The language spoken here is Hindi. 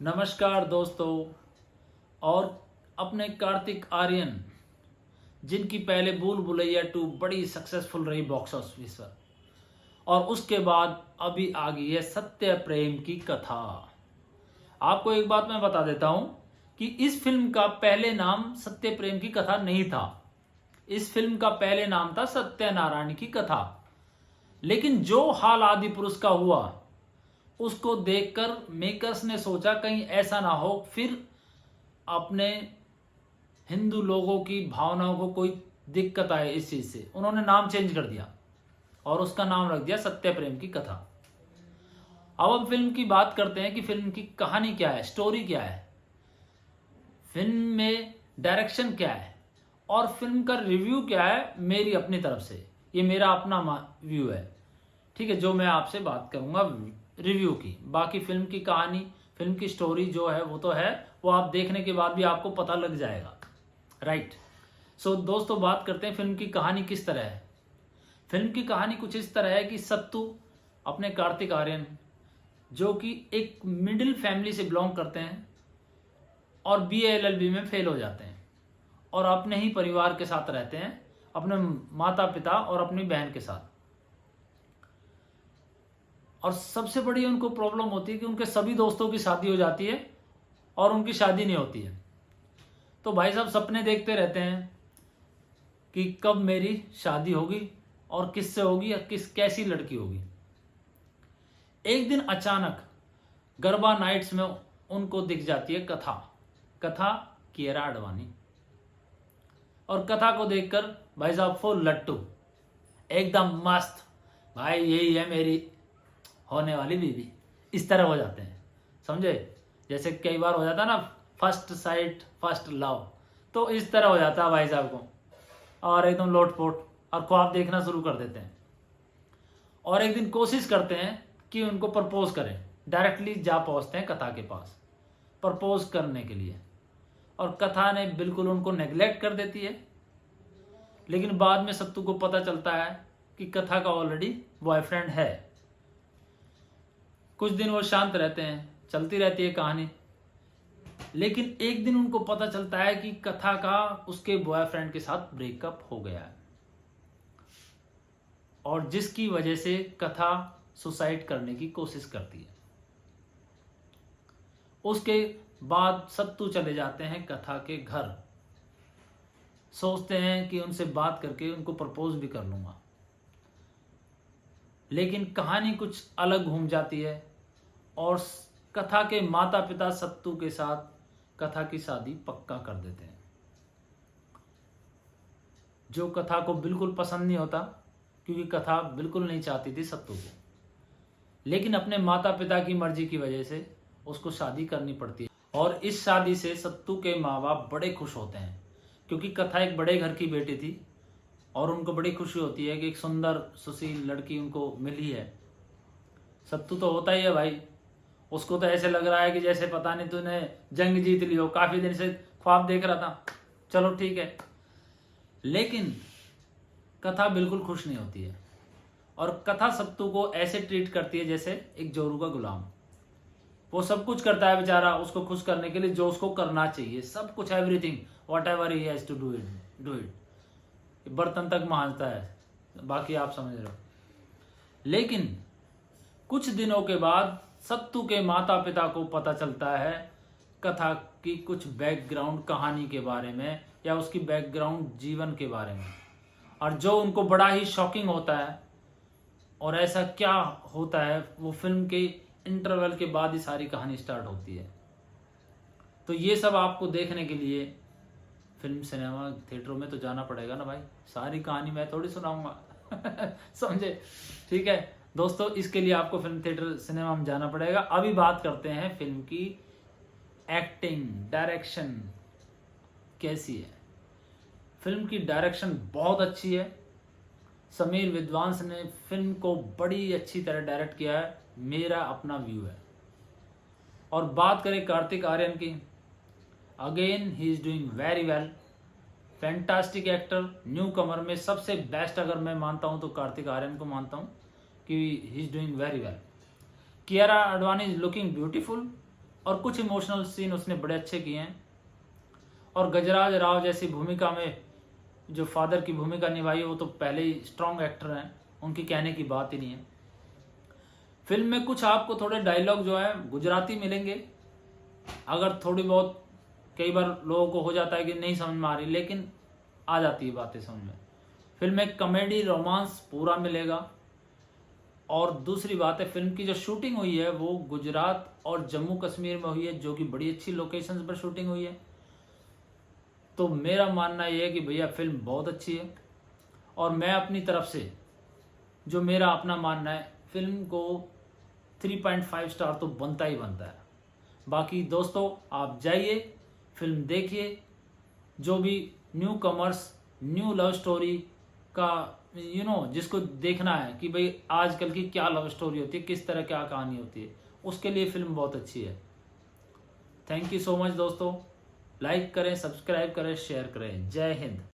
नमस्कार दोस्तों। और अपने कार्तिक आर्यन जिनकी पहले भूल भुलैया 2 बड़ी सक्सेसफुल रही बॉक्स ऑफिस पर, और उसके बाद अभी आ गई है सत्य प्रेम की कथा। आपको एक बात मैं बता देता हूं कि इस फिल्म का पहले नाम सत्य प्रेम की कथा नहीं था। इस फिल्म का पहले नाम था सत्यनारायण की कथा। लेकिन जो हाल आदि पुरुष का हुआ उसको देखकर मेकर्स ने सोचा कहीं ऐसा ना हो फिर अपने हिंदू लोगों की भावनाओं को कोई दिक्कत आए इस चीज से। उन्होंने नाम चेंज कर दिया और उसका नाम रख दिया सत्य प्रेम की कथा। अब हम फिल्म की बात करते हैं कि फिल्म की कहानी क्या है, स्टोरी क्या है, फिल्म में डायरेक्शन क्या है और फिल्म का रिव्यू क्या है। मेरी अपनी तरफ से ये मेरा अपना व्यू है, ठीक है, जो मैं आपसे बात करूंगा रिव्यू की। बाकी फिल्म की कहानी, फिल्म की स्टोरी जो है वो तो है, वो आप देखने के बाद भी आपको पता लग जाएगा, राइट। सो दोस्तों, बात करते हैं फिल्म की कहानी किस तरह है। फिल्म की कहानी कुछ इस तरह है कि सत्तू अपने कार्तिक आर्यन, जो कि एक मिडिल फैमिली से बिलोंग करते हैं और BA LLB में फेल हो जाते हैं और अपने ही परिवार के साथ रहते हैं, अपने माता पिता और अपनी बहन के साथ। और सबसे बड़ी उनको प्रॉब्लम होती है कि उनके सभी दोस्तों की शादी हो जाती है और उनकी शादी नहीं होती है। तो भाई साहब सपने देखते रहते हैं कि कब मेरी शादी होगी और किससे होगी या कैसी लड़की होगी। एक दिन अचानक गरबा नाइट्स में उनको दिख जाती है कथा कियारा आडवाणी। और कथा को देखकर भाई साहब फुल लट्टू, एकदम मस्त, भाई यही है मेरी होने वाली बीवी, इस तरह हो जाते हैं, समझे। जैसे कई बार हो जाता है ना फर्स्ट साइट फर्स्ट लव, तो इस तरह हो जाता है भाई साहब को, और एकदम लोटपोट और ख्वाब देखना शुरू कर देते हैं। और एक दिन कोशिश करते हैं कि उनको प्रपोज करें, डायरेक्टली जा पहुंचते हैं कथा के पास प्रपोज करने के लिए, और कथा ने बिल्कुल उनको नेग्लेक्ट कर देती है। लेकिन बाद में सत्तू को पता चलता है कि कथा का ऑलरेडी बॉयफ्रेंड है। कुछ दिन वो शांत रहते हैं, चलती रहती है कहानी। लेकिन एक दिन उनको पता चलता है कि कथा का उसके बॉयफ्रेंड के साथ ब्रेकअप हो गया है, और जिसकी वजह से कथा सुसाइड करने की कोशिश करती है। उसके बाद सत्तू चले जाते हैं कथा के घर, सोचते हैं कि उनसे बात करके उनको प्रपोज भी कर लूंगा। लेकिन कहानी कुछ अलग घूम जाती है और कथा के माता पिता सत्तू के साथ कथा की शादी पक्का कर देते हैं, जो कथा को बिल्कुल पसंद नहीं होता, क्योंकि कथा बिल्कुल नहीं चाहती थी सत्तू को। लेकिन अपने माता पिता की मर्जी की वजह से उसको शादी करनी पड़ती है, और इस शादी से सत्तू के माँ बाप बड़े खुश होते हैं, क्योंकि कथा एक बड़े घर की बेटी थी और उनको बड़ी खुशी होती है कि एक सुंदर सुशील लड़की उनको मिली है। सत्तू तो होता ही है भाई, उसको तो ऐसे लग रहा है कि जैसे पता नहीं तूने जंग जीत ली हो, काफी दिन से ख्वाब देख रहा था, चलो ठीक है। लेकिन कथा बिल्कुल खुश नहीं होती है, और कथा सत्तू को ऐसे ट्रीट करती है जैसे एक जोरू का गुलाम। वो सब कुछ करता है बेचारा उसको खुश करने के लिए, जो उसको करना चाहिए, सब कुछ, everything whatever he has to do it. बर्तन तक मांजता है, बाकी आप समझ रहे हो। लेकिन कुछ दिनों के बाद सत्तू के माता पिता को पता चलता है कथा की कुछ बैकग्राउंड कहानी के बारे में, या उसकी बैकग्राउंड जीवन के बारे में, और जो उनको बड़ा ही शॉकिंग होता है। और ऐसा क्या होता है, वो फिल्म के इंटरवल के बाद ही सारी कहानी स्टार्ट होती है। तो ये सब आपको देखने के लिए फिल्म सिनेमा थिएटरों में तो जाना पड़ेगा ना भाई, सारी कहानी मैं थोड़ी सुनाऊंगा समझे, ठीक है दोस्तों। इसके लिए आपको फिल्म थिएटर सिनेमा में जाना पड़ेगा। अभी बात करते हैं फिल्म की एक्टिंग, डायरेक्शन कैसी है। फिल्म की डायरेक्शन बहुत अच्छी है, समीर विद्वांस ने फिल्म को बड़ी अच्छी तरह डायरेक्ट किया है, मेरा अपना व्यू है। और बात करें कार्तिक आर्यन की, again he is doing very well, fantastic actor, newcomer में सबसे बेस्ट अगर मैं मानता हूं तो कार्तिक आर्यन को मानता हूं कि ही is doing very well. Kiara Advani is looking beautiful, और कुछ इमोशनल सीन उसने बड़े अच्छे किए हैं। और गजराज राव जैसी भूमिका में जो फादर की भूमिका निभाई वो तो पहले ही स्ट्रॉन्ग एक्टर हैं, उनकी कहने की बात ही नहीं है। फिल्म में कुछ आपको थोड़े डायलॉग जो है गुजराती मिलेंगे, अगर थोड़ी बहुत कई बार लोगों को हो जाता है कि नहीं समझ में आ रही, लेकिन आ जाती है बातें समझ में। फिल्म में कॉमेडी रोमांस पूरा मिलेगा। और दूसरी बात है, फिल्म की जो शूटिंग हुई है वो गुजरात और जम्मू कश्मीर में हुई है, जो कि बड़ी अच्छी लोकेशंस पर शूटिंग हुई है। तो मेरा मानना यह है कि भैया फिल्म बहुत अच्छी है, और मैं अपनी तरफ से जो मेरा अपना मानना है, फिल्म को 3.5 स्टार तो बनता ही बनता है। बाकी दोस्तों आप जाइए, फिल्म देखिए। जो भी new commerce, new love story का जिसको देखना है कि भाई आजकल की क्या लव स्टोरी होती है, किस तरह क्या कहानी होती है, उसके लिए फिल्म बहुत अच्छी है। थैंक यू सो मच दोस्तों। लाइक करें, सब्सक्राइब करें, शेयर करें। जय हिंद।